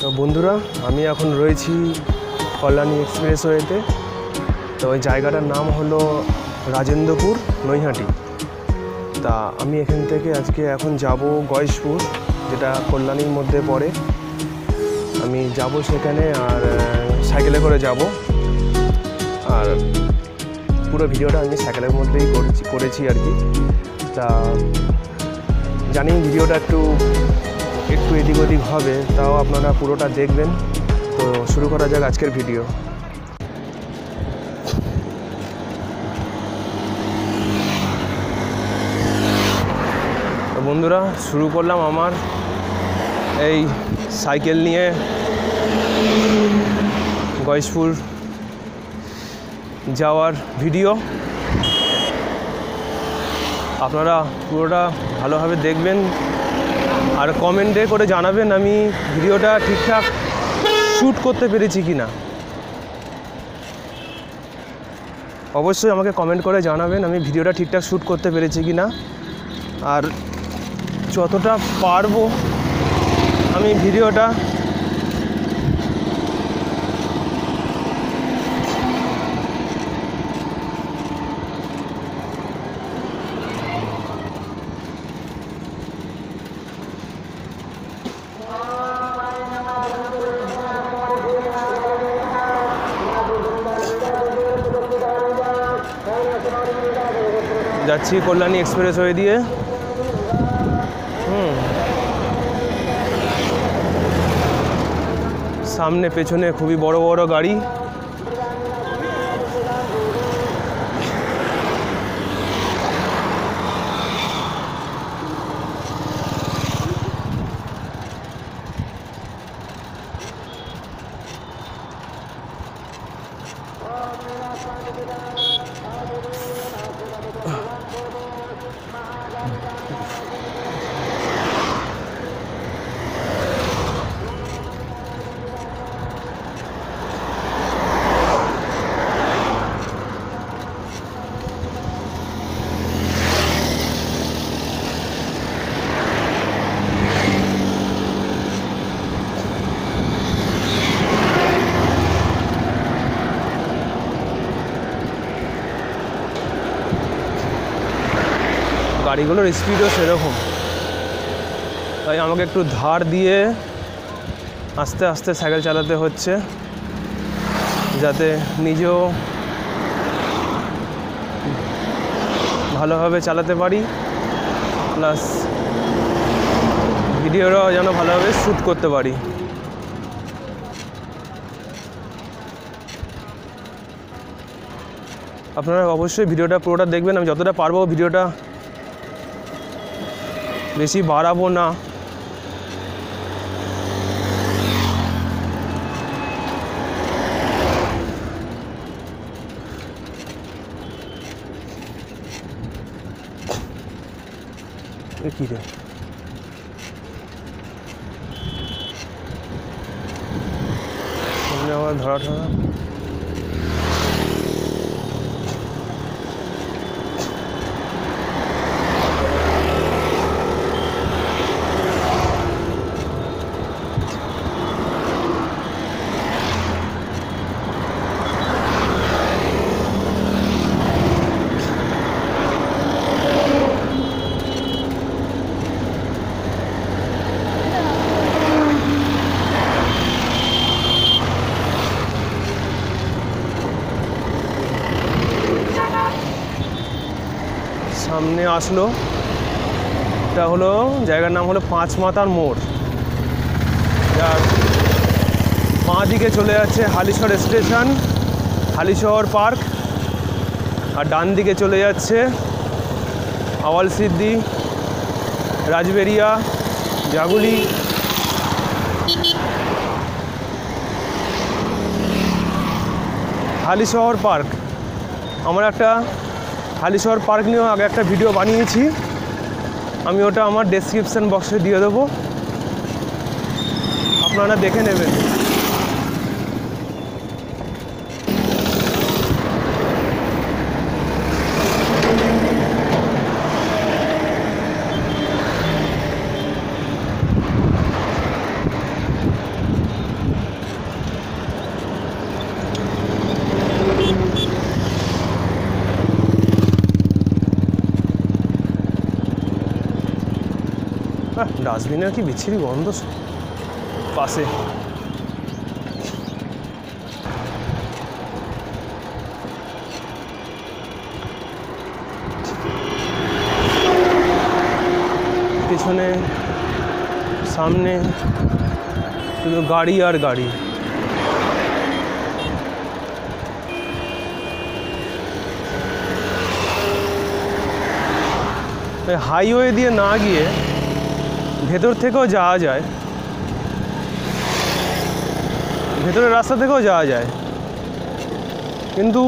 তো বন্ধুরা, আমি এখন রয়েছি কল্যাণী এক্সপ্রেসওয়েতে। তো ওই জায়গাটার নাম হলো রাজেন্দ্রপুর নৈহাটি। তা আমি এখান থেকে আজকে এখন যাব গয়েশপুর, যেটা কল্যাণীর মধ্যে পড়ে। আমি যাব সেখানে, আর সাইকেলে করে যাব। আর পুরো ভিডিওটা আমি সাইকেলের মধ্যেই করেছি আর কি। তা জানি ভিডিওটা একটু এদিক ওদিক হবে, তাও আপনারা পুরোটা দেখবেন। তো শুরু করা যাক আজকের ভিডিও। তো বন্ধুরা, শুরু করলাম আমার এই সাইকেল নিয়ে গয়েশপুর যাওয়ার ভিডিও। আপনারা পুরোটা ভালোভাবে দেখবেন আর কমেন্টে করে জানাবেন আমি ভিডিওটা ঠিকঠাক শ্যুট করতে পেরেছি কি না। অবশ্যই আমাকে কমেন্ট করে জানাবেন আমি ভিডিওটা ঠিকঠাক শ্যুট করতে পেরেছি কি না। আর যতটা পারবো আমি ভিডিওটা যাচ্ছি কল্যাণী এক্সপ্রেসওয়ে দিয়ে। সামনে পেছনে খুবই বড় বড় গাড়ি। গাড়িগুলোর স্পিডও সেরকম, তাই আমাকে একটু ধার দিয়ে আস্তে আস্তে সাইকেল চালাতে হচ্ছে, যাতে নিজেও ভালোভাবে চালাতে পারি, প্লাস ভিডিওটাও যেন ভালোভাবে শ্যুট করতে পারি। আপনারা অবশ্যই ভিডিওটা পুরোটা দেখবেন। আমি যতটা পারবো ভিডিওটা বেশি বাড়াবো না। কি রে, আমার ধরা ধরা সামনে আসলো। এটা হলো জায়গার নাম হলো পাঁচ মাথার মোড়, যার বাঁ দিকে চলে যাচ্ছে হালিশহর স্টেশন, হালিশহর পার্ক, আর ডান দিকে চলে যাচ্ছে আওয়ালসিদ্ধি, রাজবেরিয়া, জাগুলি। হালিশহর পার্ক, আমার একটা হালিশহর পার্ক নিয়েও আগে একটা ভিডিও বানিয়েছি, আমি ওটা আমার ডেসক্রিপশান বক্সে দিয়ে দেবো, আপনারা দেখে নেবেন। ডাস্টবিনের কি বিচ্ছিরি গন্ধ পাশে। পিছনে সামনে শুধু গাড়ি আর গাড়ি। হাইওয়ে দিয়ে না গিয়ে ভেতর থেকেও যাওয়া যায়, ভেতরের রাস্তা থেকেও যাওয়া যায়, কিন্তু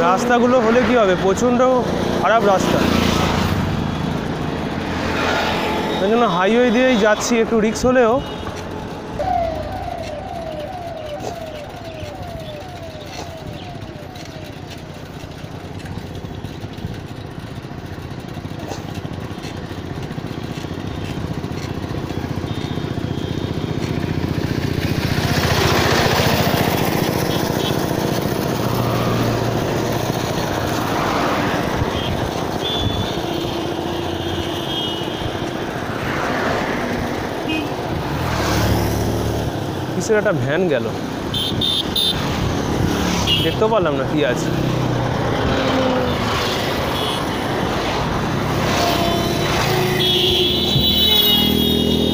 রাস্তাগুলো হলে কি হবে, প্রচণ্ড খারাপ রাস্তা। তাই জন্য হাইওয়ে দিয়েই যাচ্ছি, একটু রিস্ক হলেও। কিসের একটা ভ্যান গেল, দেখতেও পারলাম না কি আছে।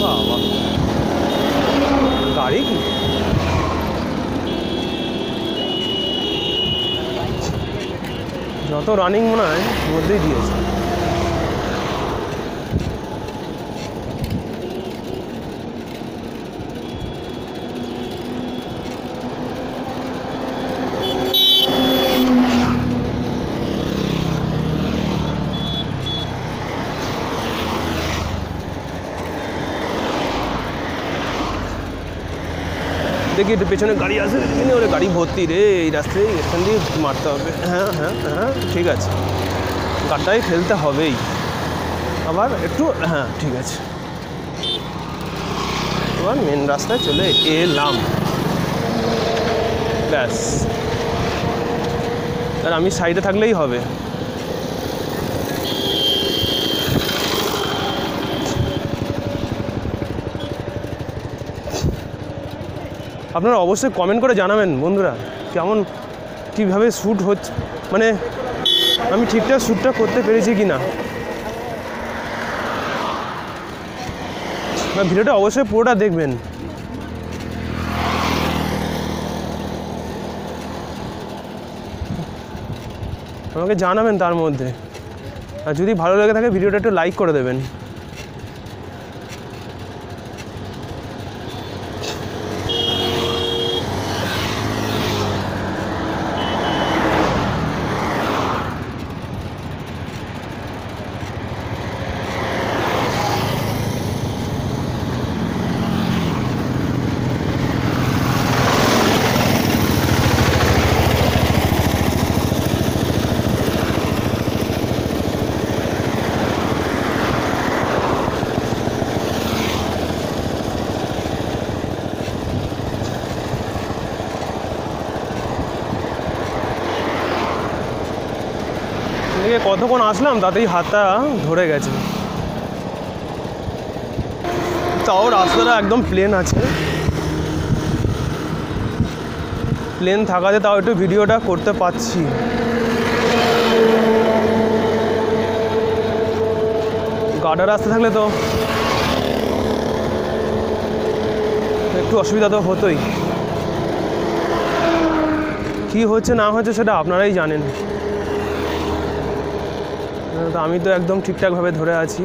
বাবা, গাড়ি কি যত রানিং মনে হয় মধ্যেই দিয়েছে। দেখি একটু পেছনে গাড়ি আসে, ওরে গাড়ি ভর্তি রে, এই রাস্তায় এখান দিয়ে মারতে হবে। হ্যাঁ হ্যাঁ হ্যাঁ, ঠিক আছে, গাড়িটাই ফেলতে হবেই আবার একটু। হ্যাঁ ঠিক আছে, এবার মেন রাস্তায় চলে এলাম, ব্যাস। আর আমি সাইডে থাকলেই হবে। আপনারা অবশ্যই কমেন্ট করে জানাবেন বন্ধুরা, কেমন কীভাবে শ্যুট হচ্ছে, মানে আমি ঠিকঠাক শ্যুটটা করতে পেরেছি কি না। ভিডিওটা অবশ্যই পুরোটা দেখবেন। আমাকে জানাবেন তার মধ্যে, আর যদি ভালো লেগে থাকে ভিডিওটা একটু লাইক করে দেবেন। কতক্ষণ আসলাম তাতেই হাতটা ধরে গেছে। তাও রাস্তাটা একদম প্লেন আছে, প্লেন থাকাতে তাও একটু ভিডিওটা করতে পারছি। গাডার রাস্তা থাকলে তো একটু অসুবিধা তো হতোই। কী হচ্ছে না হচ্ছে সেটা আপনারাই জানেন, আমি তো একদম ঠিকঠাকভাবে ধরে আছি।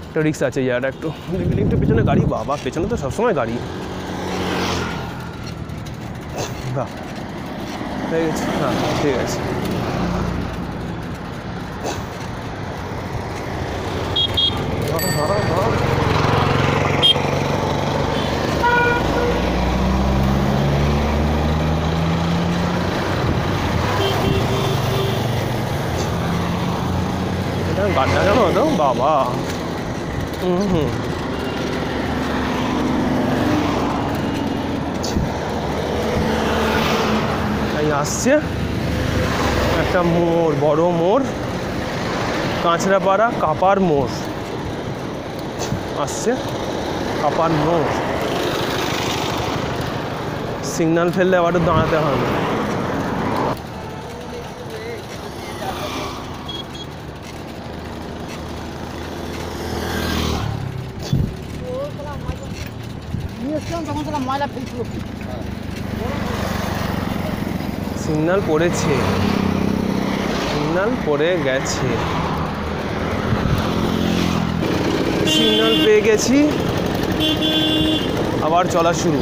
একটা রিক্স আছে জায়গাটা, একটু একটু পেছনে গাড়ি। বাবা, পেছনে তো সবসময় গাড়ি। বাহ, হয়ে গেছে। হ্যাঁ ঠিক আছে। গাড়িটা কেন হতো বাবা। হুম, আসছে একটা মোড়, বড় মোড়, কাঁচরাপাড়া কাপার মোড় আসছে, কাপার মোড়। সিগন্যাল ফেললে আবার দাঁড়াতে হবে। সিগন্যাল পড়েছে, সিগন্যাল পড়ে গেছে, সিগন্যাল পেয়ে গেছি, আবার চলা শুরু।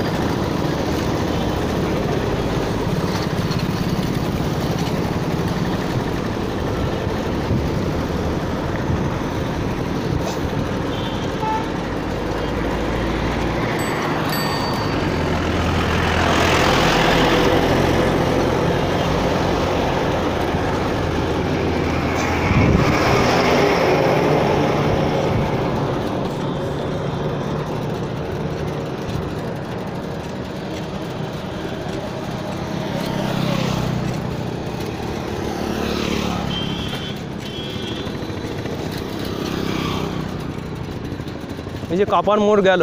এই যে কাপার মোড় গেল,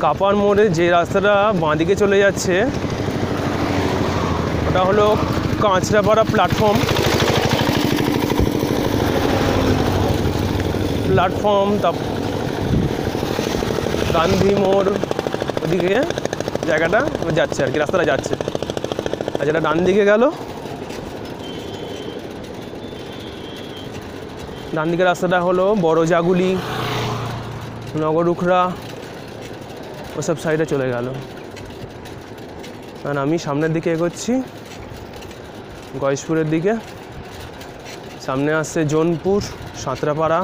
কাপার মোড়ে যে রাস্তাটা বাঁদিকে চলে যাচ্ছে ওটা হলো কাঁচরাপাড়া প্ল্যাটফর্ম। তা গান্ধী মোড় ওদিকে জায়গাটা যাচ্ছে আর কি, রাস্তাটা যাচ্ছে। আর যেটা ডান দিকে গেল, ডান দিকের রাস্তাটা হলো বড় জাগুলি, নগরুখরা, ওসব সাইডে চলে গেল। কারণ আমি সামনের দিকে এগোচ্ছি, গয়েশপুরের দিকে। সামনে আসছে জোনপুর, সাঁতরাপাড়া।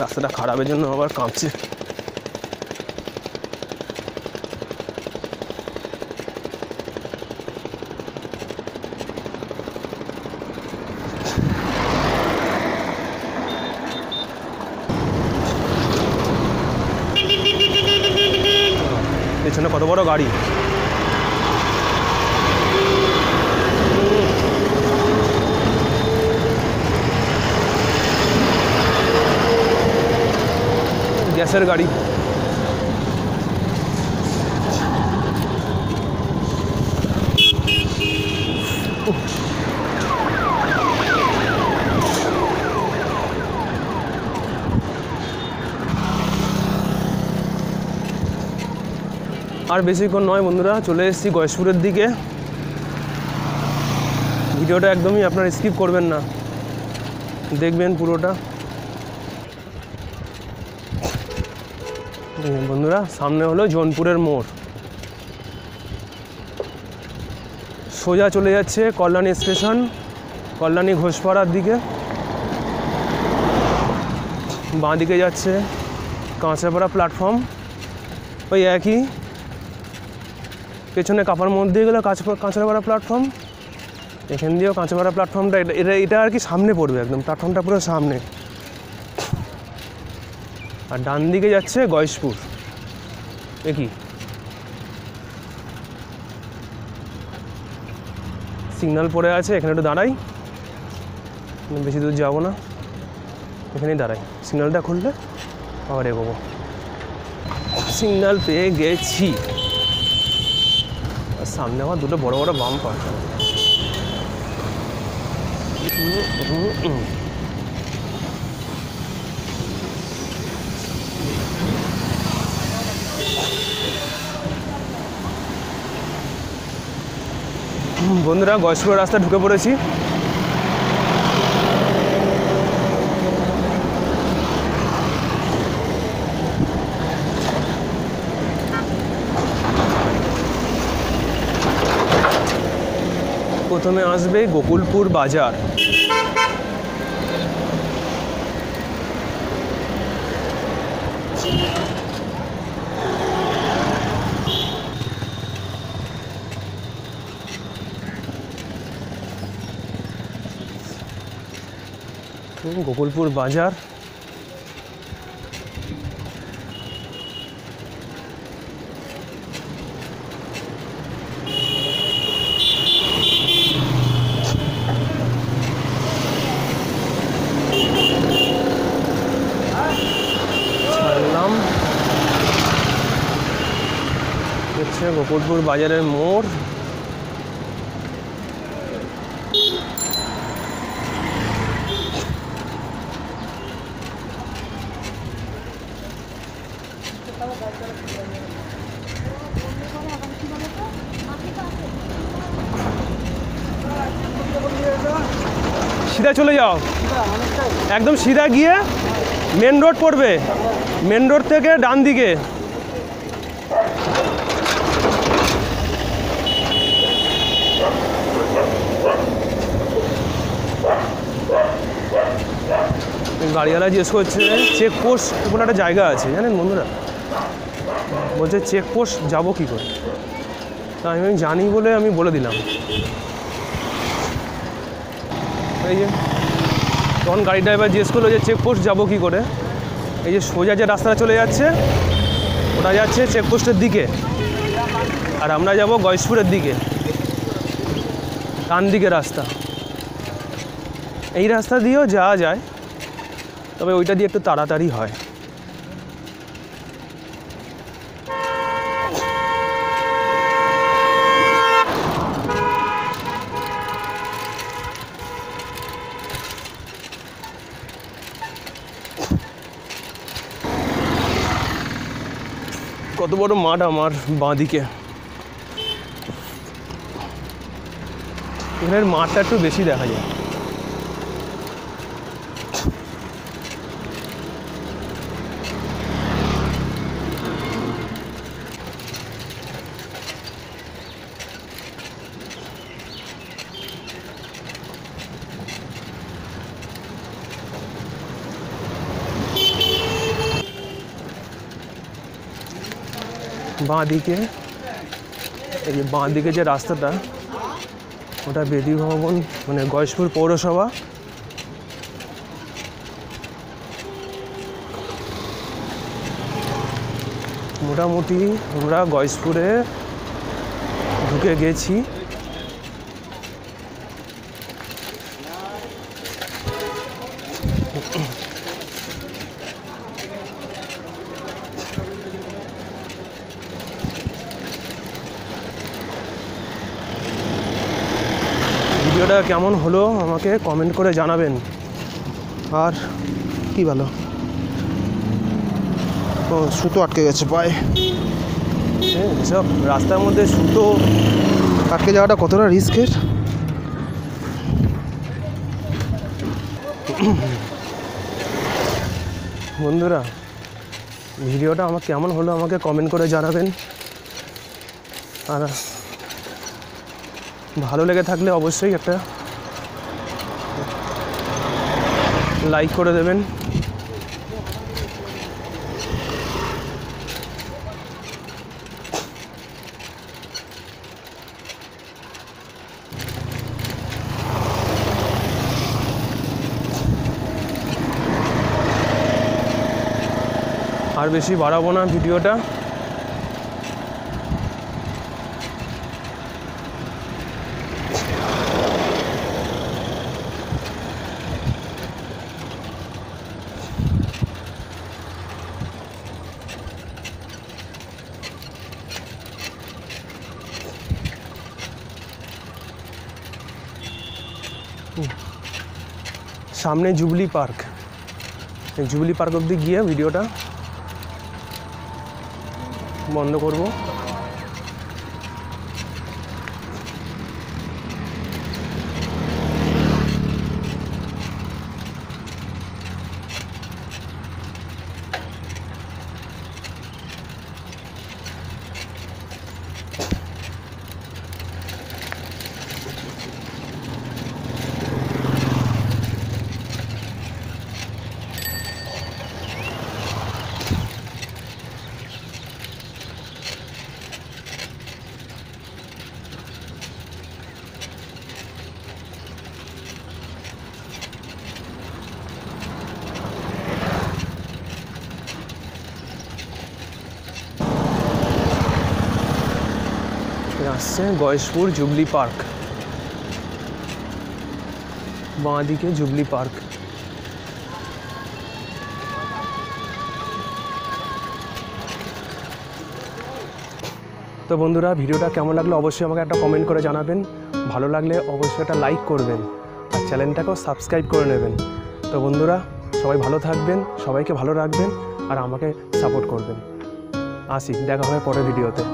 রাস্তাটা খারাপের জন্য আবার কাঁপছে। পেছনে কত বড় গাড়ি! গ্যাসের গাড়ি। আর বেশিক্ষণ নয় বন্ধুরা, চলে এসেছি গয়েশপুরের দিকে। ভিডিওটা একদমই আপনারা স্কিপ করবেন না, দেখবেন পুরোটা। বন্ধুরা, সামনে হলো জোনপুরের মোড়, সোজা চলে যাচ্ছে কল্যাণী স্টেশন, কল্যাণী ঘোষপাড়ার দিকে। বাঁ দিকে যাচ্ছে কাঁচরাপাড়া প্ল্যাটফর্ম, ওই একই। পেছনে কাপার মোড় দিয়ে গেলে কাঁচরাপাড়া প্ল্যাটফর্ম, এখান দিয়েও কাঁচরাপাড়া প্ল্যাটফর্মটা, এটা আর কি সামনে পড়বে, একদম প্ল্যাটফর্মটা পুরো সামনে। আর ডান দিকে যাচ্ছে গয়েশপুর। একই সিগন্যাল পড়ে আছে, এখানে একটু দাঁড়াই, বেশি দূর যাবো না, এখানেই দাঁড়াই। সিগন্যালটা খুললে আবার এগোবো। সিগন্যাল পেয়ে গেছি। আর সামনে আমার দুটো বড় বড় বাম্পার। বন্ধুরা, গয়েশপুরের রাস্তায় ঢুকে পড়েছি। প্রথমে আসবে গোকুলপুর বাজার। গোকুলপুর বাজার। ছাড়লাম, হচ্ছে গোকুলপুর বাজারের মোড়। সিধা চলে যাও, একদম সিধা গিয়ে মেন রোড পড়বে, মেন রোড থেকে ডান দিকে। গাড়িওয়ালা জিজ্ঞেস করছে চেকপোস্ট কোনো একটা জায়গা আছে জানেন বন্ধুরা, বলছে চেকপোস্ট যাবো কী করে। তা আমি জানি বলে আমি বলে দিলাম। এই যে তখন গাড়ি ড্রাইভার জিজ্ঞেস করলো যে চেকপোস্ট যাবো কী করে। এই যে সোজা যে রাস্তাটা চলে যাচ্ছে ওটা যাচ্ছে চেকপোস্টের দিকে, আর আমরা যাব গয়েশপুরের দিকে, ডান দিকে রাস্তা। এই রাস্তা দিয়েও যাওয়া যায়, তবে ওইটা দিয়ে একটু তাড়াতাড়ি হয়। কত বড় মাঠ আমার বাঁদিকে, এখানের মাঠটা একটু বেশি দেখা যায়। বাঁ দিকে, এই যে বাঁ দিকে যে রাস্তাটা ওটা বেদি ভবন মানে গয়েশপুর পৌরসভা। মোটামুটি আমরা গয়েশপুরে ঢুকে গেছি। ভিডিওটা কেমন হলো আমাকে কমেন্ট করে জানাবেন। আর কি ভালো, ও সুতো আটকে গেছে পায়ে। এসব রাস্তার মধ্যে সুতো আটকে যাওয়াটা কতটা রিস্কের। বন্ধুরা ভিডিওটা আমার কেমন হলো আমাকে কমেন্ট করে জানাবেন। আর ভালো লেগে থাকলে অবশ্যই একটা লাইক করে দেবেন। আর বেশি বাড়াবো না ভিডিওটা। সামনে জুবলি পার্ক, জুবলি পার্ক অবধি গিয়ে ভিডিওটা বন্ধ করব। হচ্ছে গয়েশপুর জুবলি পার্ক, বাঁ দিকে জুবলি পার্ক। তো বন্ধুরা, ভিডিওটা কেমন লাগলো অবশ্যই আমাকে একটা কমেন্ট করে জানাবেন। ভালো লাগলে অবশ্যই একটা লাইক করবেন আর চ্যানেলটাকেও সাবস্ক্রাইব করে নেবেন। তো বন্ধুরা, সবাই ভালো থাকবেন, সবাইকে ভালো রাখবেন আর আমাকে সাপোর্ট করবেন। আসি, দেখা হবে পরের ভিডিওতে।